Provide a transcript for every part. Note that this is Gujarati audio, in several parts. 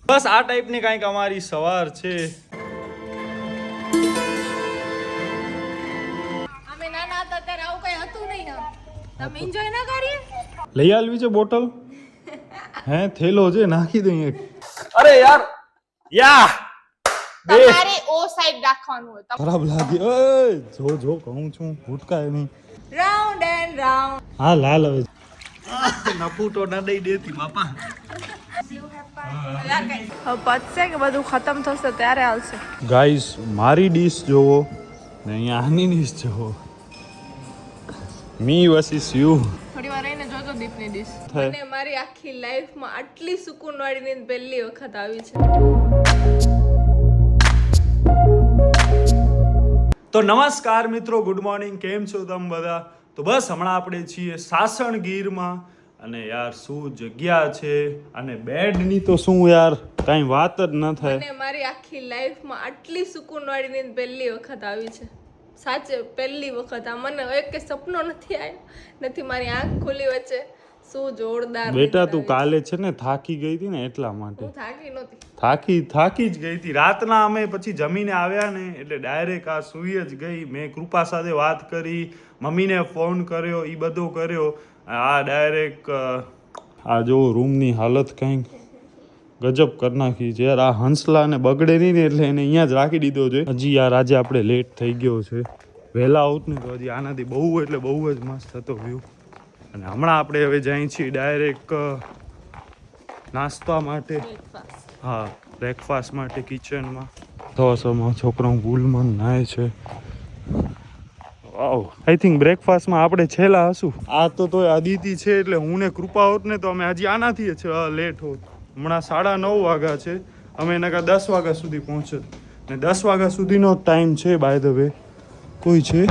બસ આ ટાઈપની કંઈક અમારી સવાર છે. અમે નાના હતા ત્યારે આવું કઈ હતું નહીં. તમે એન્જોય ના કરીએ? લઈ આલવી છે બોટલ? હે થેલો છે નાખી દઉં એક. અરે યાર યા તમારે ઓ સાઈડ રાખવાનું હોય. ખરાબ લાગે. ઓય જો કહું છું ભૂટકાય નહીં. Round and round. હા લાલ હવે નપુટો ના દઈ દેતી બાપા. પતશે કે બધું ખતમ થશે ત્યારે આવશે. ગાઈસ મારી ડીશ જોવો ને અહીંયા આની ડીશ જોવો. મી વર્સિસ યુ. થોડી વાર રહીને જોજો દીપની ડીશ. થાય. મને મારી આખી લાઈફમાં આટલી સુકૂન વાળી નીંદ પહેલી વખત આવી છે. તો નમસ્કાર મિત્રો, ગુડ મોર્નિંગ. કેમ છો તમે બધા? તો બસ હમણાં આપણે છીએ સાસણ ગીરમાં અને યાર શું જગ્યા છે અને બેડની તો શું યાર કાંઈ વાત જ ન થાય. મને મારી આખી લાઈફમાં આટલી સુકૂન વાળી નીંદ પહેલી વખત આવી છે. સાચે પહેલી વખત. આ મને એક સપનો નથી આવ્યો, નથી મારી આંખ ખુલી વચ્ચે. શું જોરદાર બેટા તું કાલે છે ને થાકી ગઈ હતી ને એટલા માટે. હું થાકી નહોતી. થાકી જ ગઈ હતી. રાતના અમે પછી જમીને આવ્યા ને એટલે ડાયરેક્ટ આ સુઈ જ ગઈ. મેં કૃપા સાથે વાત કરી, મમ્મીને ફોન કર્યો, એ બધો કર્યો. આ ડાયરેક્ટ આ જો રૂમની હાલત કંઈક ગજબ કરી નાખી છે યાર. આ હંસલાને બગડે નહીં ને એટલે એને અહીંયા જ રાખી દીધો છે. હજી યાર આજે આપણે લેટ થઈ ગયો છે. વહેલા આવું ને તો હજી આનાથી બહુ એટલે બહુ જ મસ્ત હતો વ્યૂ. અને હમણાં આપણે હવે જઈએ છીએ ડાયરેક્ટ નાસ્તા માટે. હા બ્રેકફાસ્ટ માટે કિચનમાં. તો છોકરો પુલમાં નાય છે. વાવ આઈ થિંક બ્રેકફાસ્ટમાં આપણે છેલ્લા હશું. આ તો તોય અદિતિ છે એટલે હું ને કૃપા હોત ને તો અમે હજી આનાથી લેટ હોત. હમણાં 9:30 વાગ્યા છે. અમે એના કાં 10 વાગ્યા સુધી પહોંચત ને 10 વાગ્યા સુધીનો ટાઈમ છે. બાય ધ વે કોઈ છે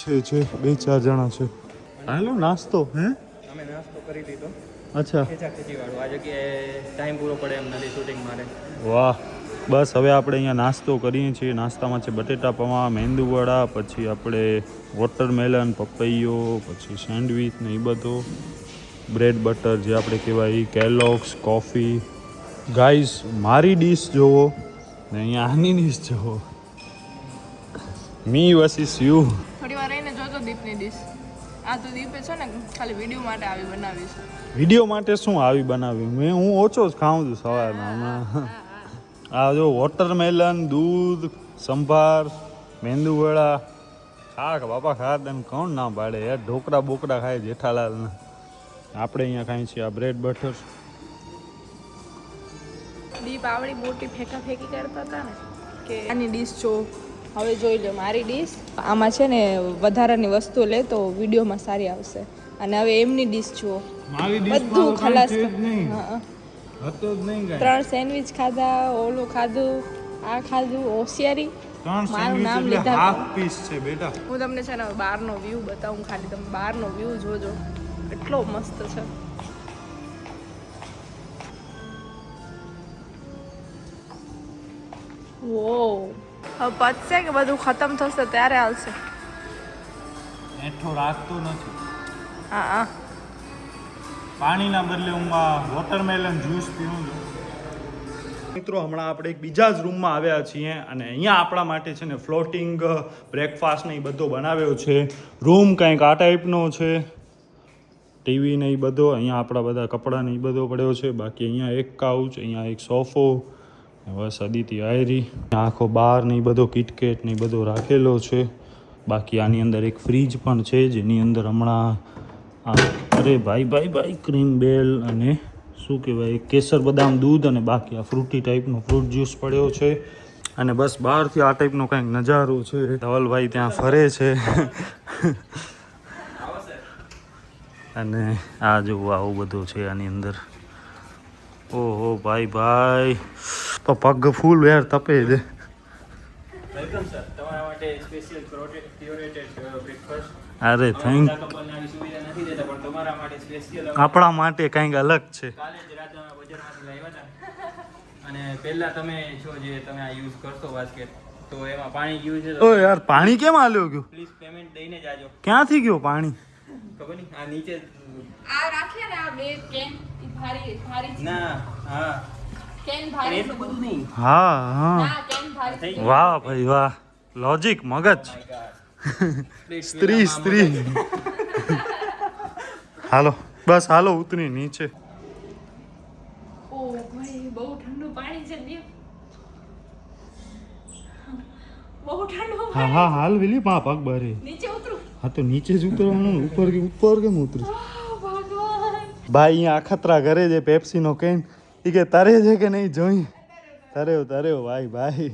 2-4 જણા છે. હાલો નાસ્તો હે અમે નાસ્તો કરી લીધો. અચ્છા ખેંચી વાળું આ જગ્યાએ ટાઈમ પૂરો પડે એમ નથી શૂટિંગ માટે. વાહ બસ હવે આપણે અહીંયા નાસ્તો કરીએ છીએ. નાસ્તામાં છે બટેટા પૌવા, મેંદુવડા, પછી આપણે વોટરમેલન, પપૈયો, પછી સેન્ડવિચ ને એ બધો, બ્રેડ બટર જે આપણે કહેવાય, કેલોગ્સ, કોફી. ગાઈસ મારી ડીશ જોવો ને અહીંયા આની ડીશ જોવો. મી વર્સિસ યુ. થોડી વાર રહીને જોજો દીપની ડીશ. આ તો દીપે છે ને ખાલી વિડીયો માટે આવી બનાવી છે. વિડીયો માટે શું આવી બનાવી? હું ઓછો જ ખાઉં છું સવારમાં હમણાં. આ જો વોટરમેલન, દૂધ, સંભાર, મેંદુવડા. ખા બાપા ખા તને કોણ ના પાડે યાર. ઢોકળા બોકડા ખાય જેઠાલાલના. આપણે અહીંયા ખાઈએ છીએ આ બ્રેડ બટર. દીપ આવડી મોટી ફેંકી કરતા હતા ને કે આની ડીશ જો. હવે જોઈ લો મારી ડીશ. આમાં છે ને વધારાની વસ્તુ લે તો વિડીયોમાં સારી આવશે. અને હવે એમની ડીશ જુઓ. બધું ખલાસ. હતો જ નહીં કાંઈ. 3 સેન્ડવિચ ખાધા, ઓલું ખાધું, આ ખાધું. હોશિયારી. 3 મારું નામ સેન્ડવિચ એટલે લીધા. હાફ પીસ છે બેટા. હું તમને છે ને બહારનો વ્યૂ બતાવું. ખાલી તમે બહારનો વ્યૂ જોજો, એટલો મસ્ત છે. વો હવે પતશે કે બધું ખતમ થશે ત્યારે આવશે. એઠો રાખતો નથી. હા પાણીના બદલે હું આ વોટરમેલન જ્યુસ પીવું છું. મિત્રો હમણાં આપણે એક બીજા જ રૂમમાં આવ્યા છીએ અને અહીંયા આપણા માટે છે ને ફ્લોટિંગ બ્રેકફાસ્ટ ને એ બધો બનાવ્યો છે. રૂમ કંઈક આ ટાઈપનો છે. ટીવી ને એ બધો. અહીંયા આપણા બધા કપડાં ને એ બધો પડ્યો છે. બાકી અહીંયા એક કાઉચ, અહીંયા એક સોફો, બસ અદિતિ આયરી. આખો બાર ને એ બધો કિટકેટ ને એ બધો રાખેલો છે. બાકી આની અંદર એક ફ્રીજ પણ છે જેની અંદર હમણાં અરે ભાઈ ક્રીમ બેલ અને શું કહેવાય કેસર બદામ દૂધ અને બાકી આ ફ્રૂટી ટાઈપનો ફ્રૂટ જ્યુસ પડ્યો છે. અને બસ બહારથી આ ટાઈપનો કંઈક નજારો છે. ધવલભાઈ ત્યાં ફરે છે. અને આ જો આવું બધું છે આની અંદર. ઓહો ભાઈ તો પગ ફૂલ યાર તપે છે. Welcome sir. તમારા માટે સ્પેશિયલ ક્યુરેટેડ બ્રેકફાસ્ટ. અરે થેન્ક. કપલને આવી સુવિધા નથી દેતા પણ તમારા માટે સ્પેશિયલ આપણા માટે કંઈક અલગ છે. કાલે જ રાતે અમે બજારમાંથી લાવ્યા હતા અને પહેલા તમે છો જે તમે આ યુઝ કરશો બાસ્કેટ તો એમાં પાણી ગયું છે. ઓ યાર પાણી કેમ આલ્યો ગયું? પ્લીઝ પેમેન્ટ દઈને જ આજો. ક્યાંથી ગયો પાણી? ખબર નહીં આ નીચે આ રાખીએ ને આ બે કેન ભારી ભારી છે. ના હા કેન પણ ભારી એટલું બધું નહીં. હા હા ના કેન ભારી થઈ છે. ગયું. વાહ ભાઈ વાહ લોજિક મગજ My God. સ્ત્રી સ્ત્રી હાલો બસ હાલો ઉતરી નીચે ઓ ભાઈ બહુ ઠંડુ પાણી છે ને. બહુ ઠંડુ હા પાણી. હા હાલ વેલી પા પગ ભરે નીચે ઉતરું. હા તો નીચે જ ઉતરવાનું ઉપર કેમ ઉતરી ભગવાન. ભાઈ અહીંયા અખતરા કરે છે પેપ્સી નો કેન ઈ કે તારે છે કે નહીં જોઈ તારે ભાઈ ભાઈ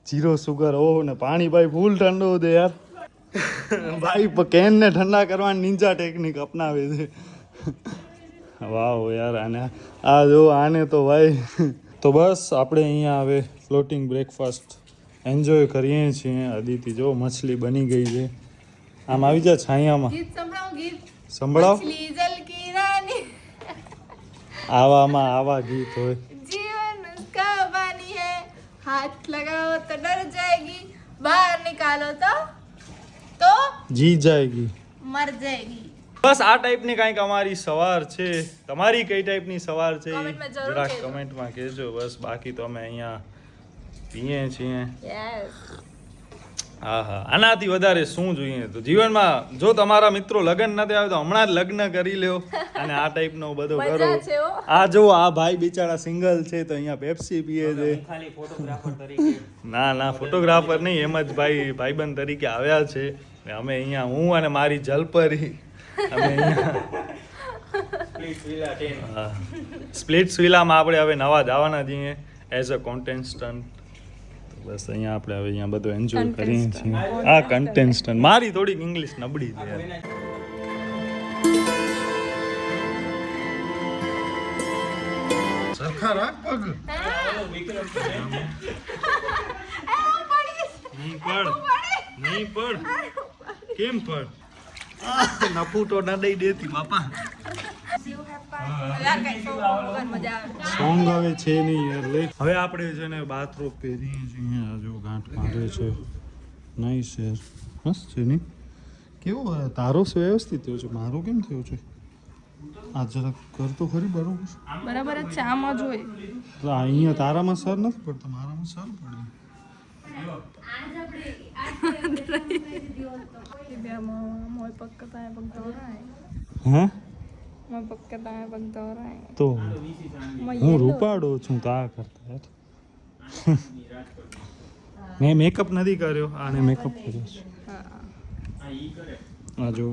જીરો સુગર ઓહ ને પાણી ભાઈ ફૂલ ઠંડુ છે યાર ભાઈ કેન ને ઠંડા કરવાની નિંજા ટેકનિક અપનાવે છે વાવ યાર આને આ જો આને તો ભાઈ તો બસ આપણે અહીંયા આવે ફ્લોટિંગ બ્રેકફાસ્ટ એન્જોય કરીએ છીએ અદિતિ જો મછલી બની ગઈ છે આમ આવી જા છાયામાં ગીત સંભળાવો ગીત. સંભળાવ મછલી જલ કી રાની આવા ગીત હોય जीवन उसका पानी है हाथ लगाओ तो डर जाएगी बाहर निकालो तो જી જાયગી मर जाएगी. બસ આ ટાઈપની કંઈક અમારી સવાર છે તમારી કઈ ટાઈપની સવાર છે ઈ કમેન્ટમાં જરૂર જરાક કહેજો. કમેન્ટમાં કહેજો બસ બાકી તો અમે અહીંયા પીએ છીએ यस. હા હા આનાથી વધારે શું જોઈએ તો જીવનમાં જો તમારા મિત્રો લગ્ન નથી આવે તો હમણાં જ લગ્ન કરી લ્યો અને આ ટાઈપનો બધો કરો મજા છે હો. આ જો આ ભાઈ બિચારા સિંગલ છે તો અહીંયા પેપ્સી પીએ છે હું ખાલી ફોટોગ્રાફર તરીકે ના ફોટોગ્રાફર નહીં એમ જ ભાઈબંધ તરીકે આવ્યા છે ને અમે અહીંયા હું અને મારી જલપરી અમે અહીંયા Split Villa 10. સ્પ્લિટ્સ વિલામાં આપણે હવે નવા જવાના છીએ એઝ અ કોન્ટેસ્ટન્ટ બસ અહીંયા આપણે હવે અહીંયા બધું એન્જોય કરીએ છીએ આ કન્ટેસ્ટન્ટ મારી થોડીક ઇંગ્લિશ નબળી છે યાર. સરખા રાખ પગ નહીં પડ કેમ પડ નફુ તો ના દઈ દેતી બાપા યાર કઈ તો વગર મજા આવે. સોંગ હવે છે નહીં યાર લે હવે આપણે છે ને બાથરોબ પહેરીએ છીએ આ જો ગાંઠ મારે છે નાઈસ યાર મસ્ત છે નહીં કેવો તારો વ્યવસ્થિત થયો છે મારો કેમ થયો છે આ જરાક કર તો ખરી બરોબર બરાબર જ છે આમાં જોઈ. તો અહીંયા તારામાં સર નથી પડતો મારામાં સર પડે મોય પક્કતા હે પગદોરાય હે મોય પક્કતા હે પગદોરાય તો હું રૂપાડો છું તો આ કરતા યાર મેં મેકઅપ નથી કર્યો આને મેકઅપ કર્યો છે આ જો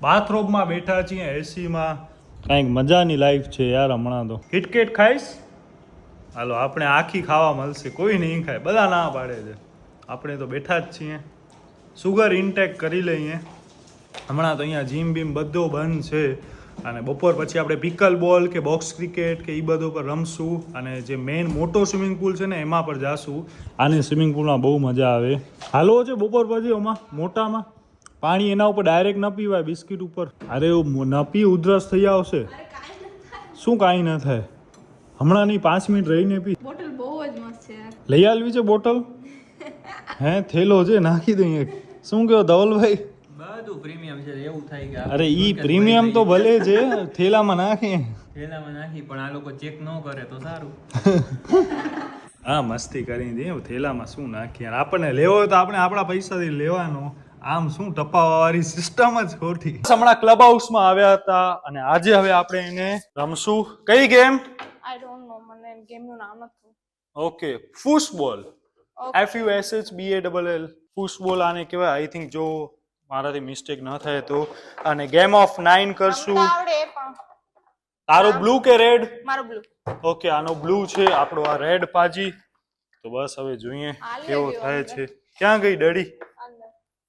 બાથરૂમમાં બેઠા છીએ એસીમાં કંઈક મજાની લાઈફ છે યાર હમણાં તો કિટકેટ ખાઈશ હાલો આપણે આખી ખાવા મળશે કોઈ નહીં ખાય બધા ના પાડે છે આપણે તો બેઠા જ છીએ સુગર ઇન્ટેક કરી લઈએ હમણાં તો અહીંયા જીમ બીમ બધો બંધ છે અને બપોર પછી આપણે પિકલ બોલ કે બોક્સ ક્રિકેટ કે એ બધો પર રમશું અને જે મેઇન મોટો સ્વિમિંગ પુલ છે ને એમાં પર જાશું આની સ્વિમિંગ પુલમાં બહુ મજા આવે હાલો છે બપોર પછી એમાં મોટામાં પાણી એના ઉપર ડાયરેક્ટ ન પીવાય બિસ્કિટ ઉપર અરે ન પી ઉધરસ થઈ આવશે શું કાંઈ ન થાય હમણાં નહીં 5 મિનિટ રહીને પી બોટલ બહુ જ મસ્ત છે યાર. લઈ આવવી છે બોટલ હે થેલો છે નાખી દઈએ શું કહો ધવલભાઈ બધું પ્રીમિયમ છે એવું થાય કે અરે ઈ પ્રીમિયમ તો ભલે છે થેલામાં નાખીએ થેલામાં નાખી પણ આ લોકો ચેક ન કરે તો સારું. હા મસ્તી કરી દઈએ થેલામાં શું નાખીએ અને આપણને લેવો હોય તો આપણે આપણા પૈસાથી લેવાનો આમ શું ટપાવાળી સિસ્ટમ જ ખોટી હમણાં ક્લબ હાઉસમાં આવ્યા હતા અને આજે હવે આપણે એને રમશું કઈ ગેમ આઈ ડોન્ટ નો મને ગેમનું નામ નથી. ઓકે ફૂસબોલ FUSHBALL ફૂસબોલ આને કહેવાય આઈ થિંક જો મારાથી મિસ્ટેક ન થાય તો અને ગેમ ઓફ 9 કરશું આવડે પણ તારો બ્લુ કે રેડ મારો બ્લુ. ઓકે આનો બ્લુ છે આપણો આ રેડ પાજી તો બસ હવે જોઈએ હાલે કેવો ગયો થાય અંદર. છે ક્યાં ગઈ ડડી અંદર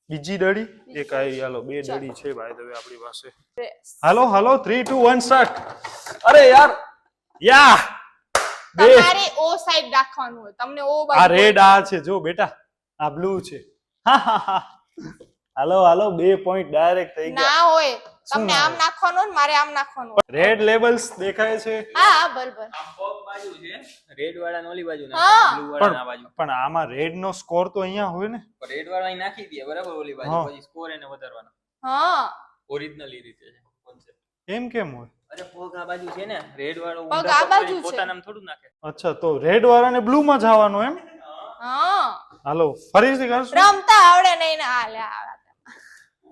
બીજી ડડી એક આઈ હાલો 2 ડડી છે ભાઈ હવે આપણી પાસે પ્રેસ. હાલો 3 2 1 સ્ટાર્ટ અરે યાર યા બે તમારે ઓ સાઈડ રાખવાનું હોય તમને ઓ આ બાજુ રેડ આ છે જો બેટા આ બ્લુ છે હા હા હા હાલો હાલો 2 પોઈન્ટ ડાયરેક્ટ થઈ ગયા. ના હોય, શું તમને ના આમ નાખવાનું ને મારે આમ નાખવાનું હોય. રેડ લેબલ્સ દેખાય છે. હા હા બરાબર. આમ પગ બાજુ છે, રેડ વાળા ઓલી બાજુ હા. નાખે, બ્લુ વાળા આ બાજુ. પણ આમાં રેડ નો સ્કોર તો અહીંયા હોય ને. રેડ વાળા અહીં નાખી દે બરાબર ઓલી બાજુ, હા. પછી સ્કોર એને વધારવાનો. હા ઓરિજિનલી રીતે છે concept. એમ કેમ હોય? અરે પગ આ બાજુ છે ને, રેડ વાળો પગ ઊંધા આ પગ બાજુ કરી છે. પોતાના આમ થોડું નાખે. અચ્છા તો રેડ વાળાને બ્લુ માં જવાનું એમ. હા હાલો ફરીથી કરશું. રમતા આવડે નહીં ને હાલે આવે.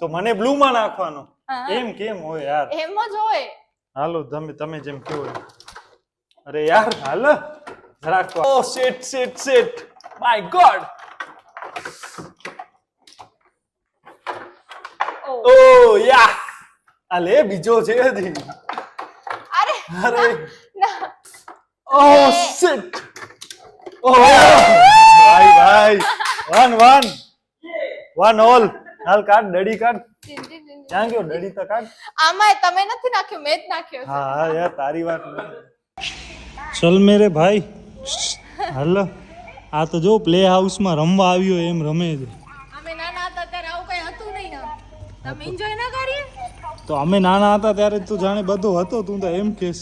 તો મને બ્લુ માં નાખવાનું. હા. એમ કેમ હોય યાર? એમ જ હોય. હાલો તમે જેમ કહો એમ. અરે યાર હાલ જરાક ઓ શિટ માય ગોડ. ઓ યા આ લે બીજો છે હજી. અરે અરે ના ઓ શિટ. ઓ ભાઈ 1 ઓલ. હાલ કાઢ ડડી કાઢ. ક્યાં ગયો ડડી તો કાઢ. આમાં તમે નથી નાખ્યો, મેં જ નાખ્યો છે. હા યાર તારી વાત ચલ મેરે ભાઈ હાલ આ તો જો પ્લે હાઉસ માં રમવા આવ્યો એમ રમે છે. અમે નાના હતા ત્યારે આવું કઈ હતું નહીં ને. તમે એન્જોય ના કરીએ? તો અમે નાના હતા ત્યારે તું જાણે બધો હતો તું તો એમ કેસ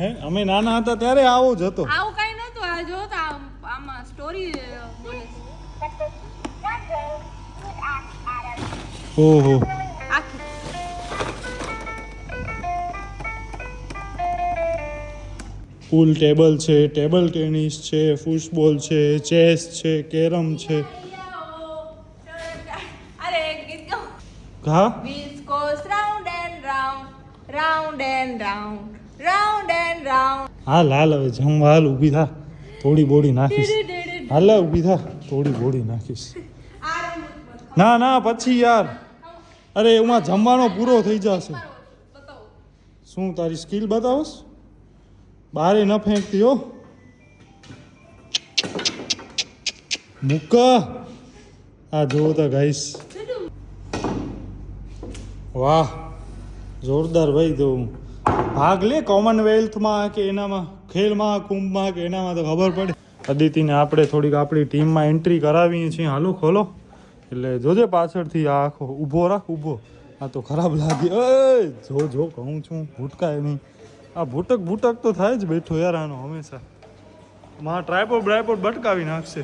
હે અમે નાના હતા ત્યારે આવો જ હતો. આવું કઈ નતું. આ જો તો આમાં સ્ટોરી બોલે છે. ઓહો આખી પૂલ ટેબલ છે, ટેબલ ટેનિસ છે, ફૂટબોલ છે, ચેસ છે, કેરમ છે. અરે એક ગીત ગાઓ. હા Wheels goes round and round, round and round, round and round. હાલ હવે જમવા હાલ ઊભી થા થોડી બોડી નાખીશ. હાલ ઊભી થા થોડી બોડી નાખીશ. ના પછી યાર અરે એમાં જમવાનો પૂરો થઈ જશે. શું તારી સ્કિલ બતાવસ? બારે ન ફેંકતી હો. મૂકા આ જોવો તો ગાઈસ. વાહ જોરદાર ભાઈ. તો ભાગ લે કોમનવેલ્થમાં કે એનામાં ખેલ મહાકુંભમાં કે એનામાં તો ખબર પડે. અદિતિને આપણે થોડીક આપણી ટીમમાં એન્ટ્રી કરાવીએ છીએ. હાલો ખોલો એટલે જોજે પાછળથી આ આખો ઊભો રાખ ઊભો. આ તો ખરાબ લાગે. જો કહું છું ભૂટકાય નહીં. આ ભૂટક તો થાય જ બેઠો યાર આનો હંમેશા. માં ટ્રાયપોડ બ્રાયપોડ બટકાવી નાખશે.